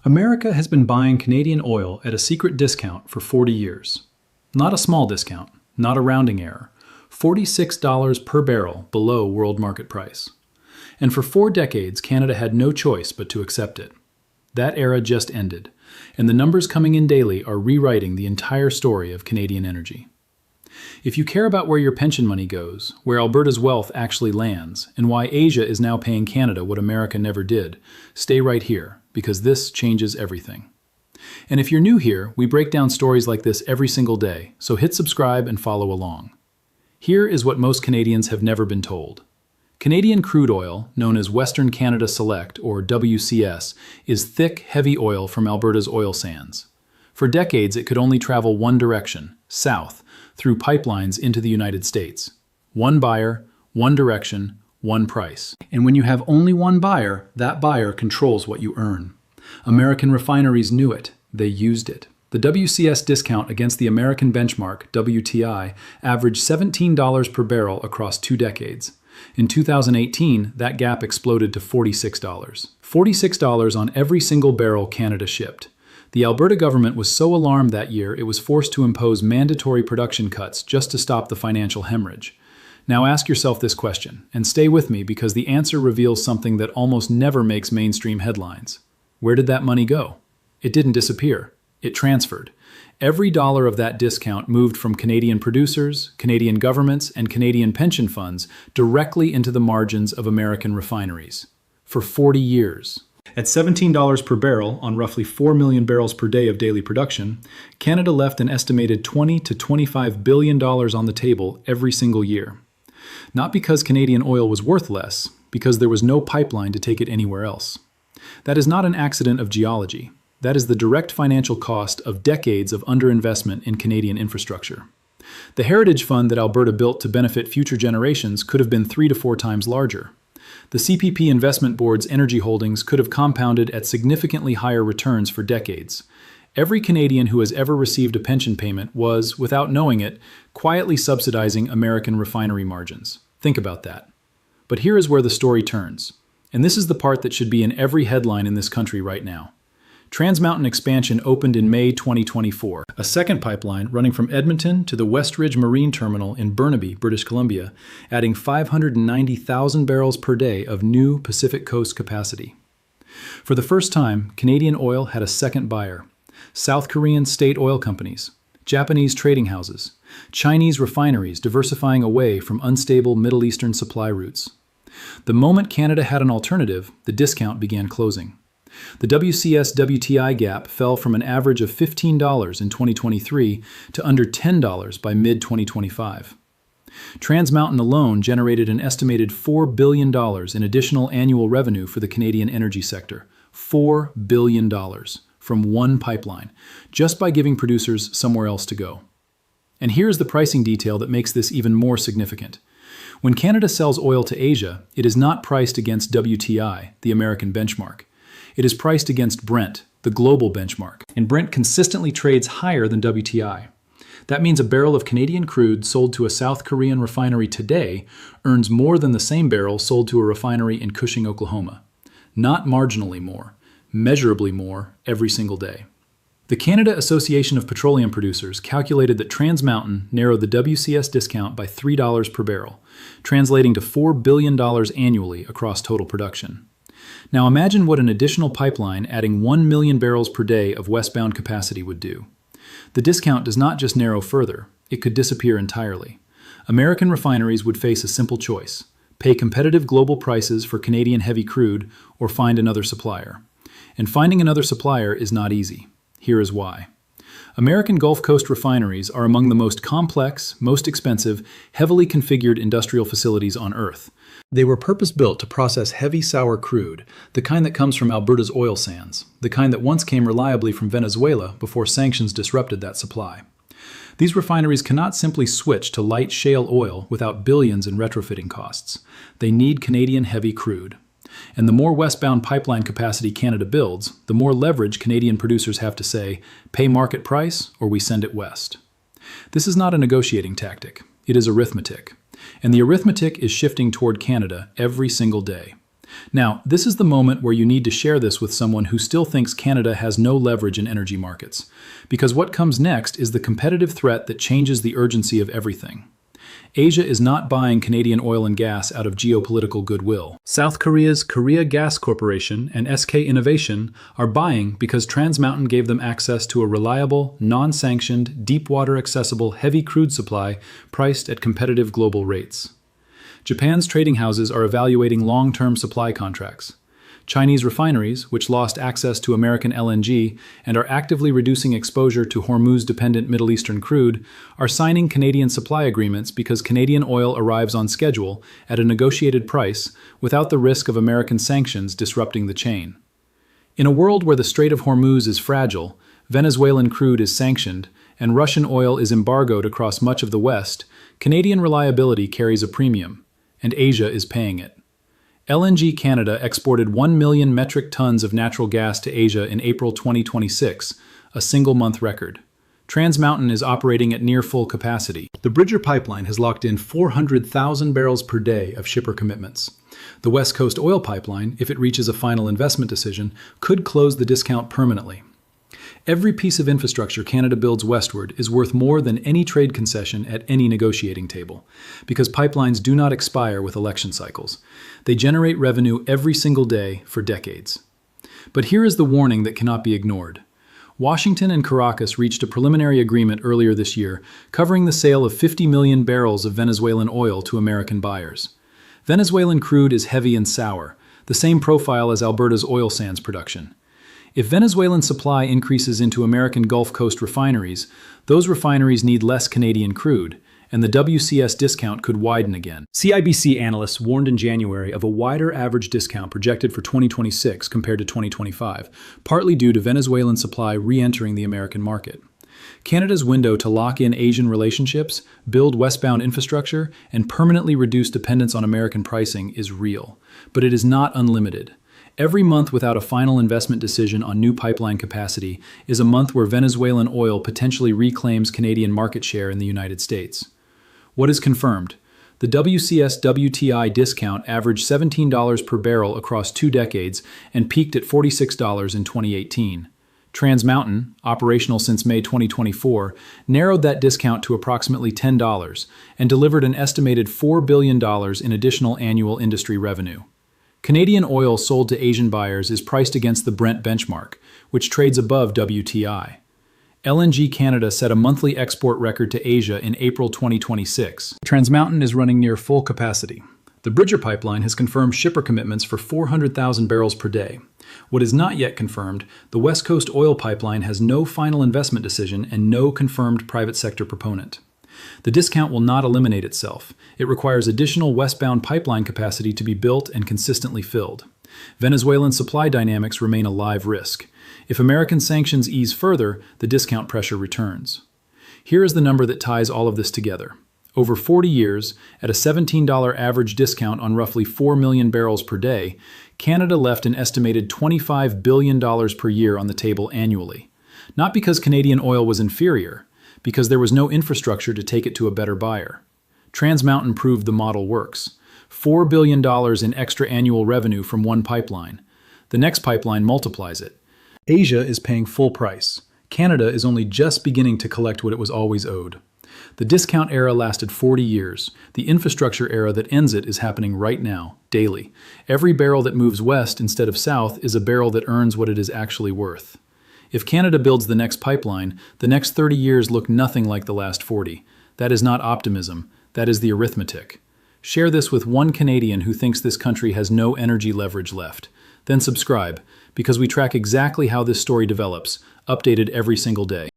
America has been buying Canadian oil at a secret discount for 40 years. Not a small discount, not a rounding error, $46 per barrel below world market price. And for 4 decades, Canada had no choice but to accept it. That era just ended, and the numbers coming in daily are rewriting the entire story of Canadian energy. If you care about where your pension money goes, where Alberta's wealth actually lands, and why Asia is now paying Canada what America never did, stay right here, because this changes everything. And if you're new here, we break down stories like this every single day, so hit subscribe and follow along. Here is what most Canadians have never been told. Canadian crude oil, known as Western Canada Select, or WCS, is thick, heavy oil from Alberta's oil sands. For decades, it could only travel one direction, south, through pipelines into the United States. One buyer, one direction, one price. And when you have only one buyer, that buyer controls what you earn. American refineries knew it. They used it. The WCS discount against the American benchmark, WTI, averaged $17 per barrel across 2 decades. In 2018, that gap exploded to $46. $46 on every single barrel Canada shipped. The Alberta government was so alarmed that year it was forced to impose mandatory production cuts just to stop the financial hemorrhage. Now ask yourself this question, and stay with me because the answer reveals something that almost never makes mainstream headlines. Where did that money go? It didn't disappear. It transferred. Every dollar of that discount moved from Canadian producers, Canadian governments, and Canadian pension funds directly into the margins of American refineries. For 40 years. At $17 per barrel on roughly 4 million barrels per day of daily production, Canada left an estimated $20 to $25 billion on the table every single year. Not because Canadian oil was worth less, because there was no pipeline to take it anywhere else. That is not an accident of geology. That is the direct financial cost of decades of underinvestment in Canadian infrastructure. The Heritage Fund that Alberta built to benefit future generations could have been 3 to 4 times larger. The CPP Investment Board's energy holdings could have compounded at significantly higher returns for decades. Every Canadian who has ever received a pension payment was, without knowing it, quietly subsidizing American refinery margins. Think about that. But here is where the story turns. And this is the part that should be in every headline in this country right now. Trans Mountain expansion opened in May 2024, a second pipeline running from Edmonton to the Westridge Marine Terminal in Burnaby, British Columbia, adding 590,000 barrels per day of new Pacific Coast capacity. For the first time, Canadian oil had a second buyer. South Korean state oil companies, Japanese trading houses, Chinese refineries diversifying away from unstable Middle Eastern supply routes. The moment Canada had an alternative, the discount began closing. The WCS-WTI gap fell from an average of $15 in 2023 to under $10 by mid-2025. Trans Mountain alone generated an estimated $4 billion in additional annual revenue for the Canadian energy sector. $4 billion from one pipeline, just by giving producers somewhere else to go. And here's the pricing detail that makes this even more significant. When Canada sells oil to Asia, it is not priced against WTI, the American benchmark. It is priced against Brent, the global benchmark, and Brent consistently trades higher than WTI. That means a barrel of Canadian crude sold to a South Korean refinery today earns more than the same barrel sold to a refinery in Cushing, Oklahoma. Not marginally more, measurably more every single day. The Canada Association of Petroleum Producers calculated that Trans Mountain narrowed the WCS discount by $3 per barrel, translating to $4 billion annually across total production. Now imagine what an additional pipeline adding 1 million barrels per day of westbound capacity would do. The discount does not just narrow further, it could disappear entirely. American refineries would face a simple choice: pay competitive global prices for Canadian heavy crude or find another supplier. And finding another supplier is not easy. Here is why. American Gulf Coast refineries are among the most complex, most expensive, heavily configured industrial facilities on Earth. They were purpose-built to process heavy sour crude, the kind that comes from Alberta's oil sands, the kind that once came reliably from Venezuela before sanctions disrupted that supply. These refineries cannot simply switch to light shale oil without billions in retrofitting costs. They need Canadian heavy crude. And the more westbound pipeline capacity Canada builds, the more leverage Canadian producers have to say, pay market price or we send it west. This is not a negotiating tactic. It is arithmetic. And the arithmetic is shifting toward Canada every single day. Now, this is the moment where you need to share this with someone who still thinks Canada has no leverage in energy markets. Because what comes next is the competitive threat that changes the urgency of everything. Asia is not buying Canadian oil and gas out of geopolitical goodwill. South Korea's Korea Gas Corporation and SK Innovation are buying because Trans Mountain gave them access to a reliable, non-sanctioned, deep-water accessible heavy crude supply priced at competitive global rates. Japan's trading houses are evaluating long-term supply contracts. Chinese refineries, which lost access to American LNG and are actively reducing exposure to Hormuz-dependent Middle Eastern crude, are signing Canadian supply agreements because Canadian oil arrives on schedule at a negotiated price without the risk of American sanctions disrupting the chain. In a world where the Strait of Hormuz is fragile, Venezuelan crude is sanctioned, and Russian oil is embargoed across much of the West, Canadian reliability carries a premium, and Asia is paying it. LNG Canada exported 1 million metric tons of natural gas to Asia in April 2026, a single-month record. Trans Mountain is operating at near full capacity. The Bridger Pipeline has locked in 400,000 barrels per day of shipper commitments. The West Coast Oil Pipeline, if it reaches a final investment decision, could close the discount permanently. Every piece of infrastructure Canada builds westward is worth more than any trade concession at any negotiating table, because pipelines do not expire with election cycles. They generate revenue every single day for decades. But here is the warning that cannot be ignored. Washington and Caracas reached a preliminary agreement earlier this year covering the sale of 50 million barrels of Venezuelan oil to American buyers. Venezuelan crude is heavy and sour, the same profile as Alberta's oil sands production. If Venezuelan supply increases into American Gulf Coast refineries, those refineries need less Canadian crude, and the WCS discount could widen again. CIBC analysts warned in January of a wider average discount projected for 2026 compared to 2025, partly due to Venezuelan supply re-entering the American market. Canada's window to lock in Asian relationships, build westbound infrastructure, and permanently reduce dependence on American pricing is real, but it is not unlimited. Every month without a final investment decision on new pipeline capacity is a month where Venezuelan oil potentially reclaims Canadian market share in the United States. What is confirmed? The WCS-WTI discount averaged $17 per barrel across 2 decades and peaked at $46 in 2018. Trans Mountain, operational since May 2024, narrowed that discount to approximately $10 and delivered an estimated $4 billion in additional annual industry revenue. Canadian oil sold to Asian buyers is priced against the Brent benchmark, which trades above WTI. LNG Canada set a monthly export record to Asia in April 2026. Trans Mountain is running near full capacity. The Bridger Pipeline has confirmed shipper commitments for 400,000 barrels per day. What is not yet confirmed, the West Coast Oil Pipeline has no final investment decision and no confirmed private sector proponent. The discount will not eliminate itself. It requires additional westbound pipeline capacity to be built and consistently filled. Venezuelan supply dynamics remain a live risk. If American sanctions ease further, the discount pressure returns. Here is the number that ties all of this together. Over 40 years, at a $17 average discount on roughly 4 million barrels per day, Canada left an estimated $25 billion per year on the table annually. Not because Canadian oil was inferior, because there was no infrastructure to take it to a better buyer. Trans Mountain proved the model works. $4 billion in extra annual revenue from one pipeline. The next pipeline multiplies it. Asia is paying full price. Canada is only just beginning to collect what it was always owed. The discount era lasted 40 years. The infrastructure era that ends it is happening right now, daily. Every barrel that moves west instead of south is a barrel that earns what it is actually worth. If Canada builds the next pipeline, the next 30 years look nothing like the last 40. That is not optimism. That is the arithmetic. Share this with one Canadian who thinks this country has no energy leverage left. Then subscribe, because we track exactly how this story develops, updated every single day.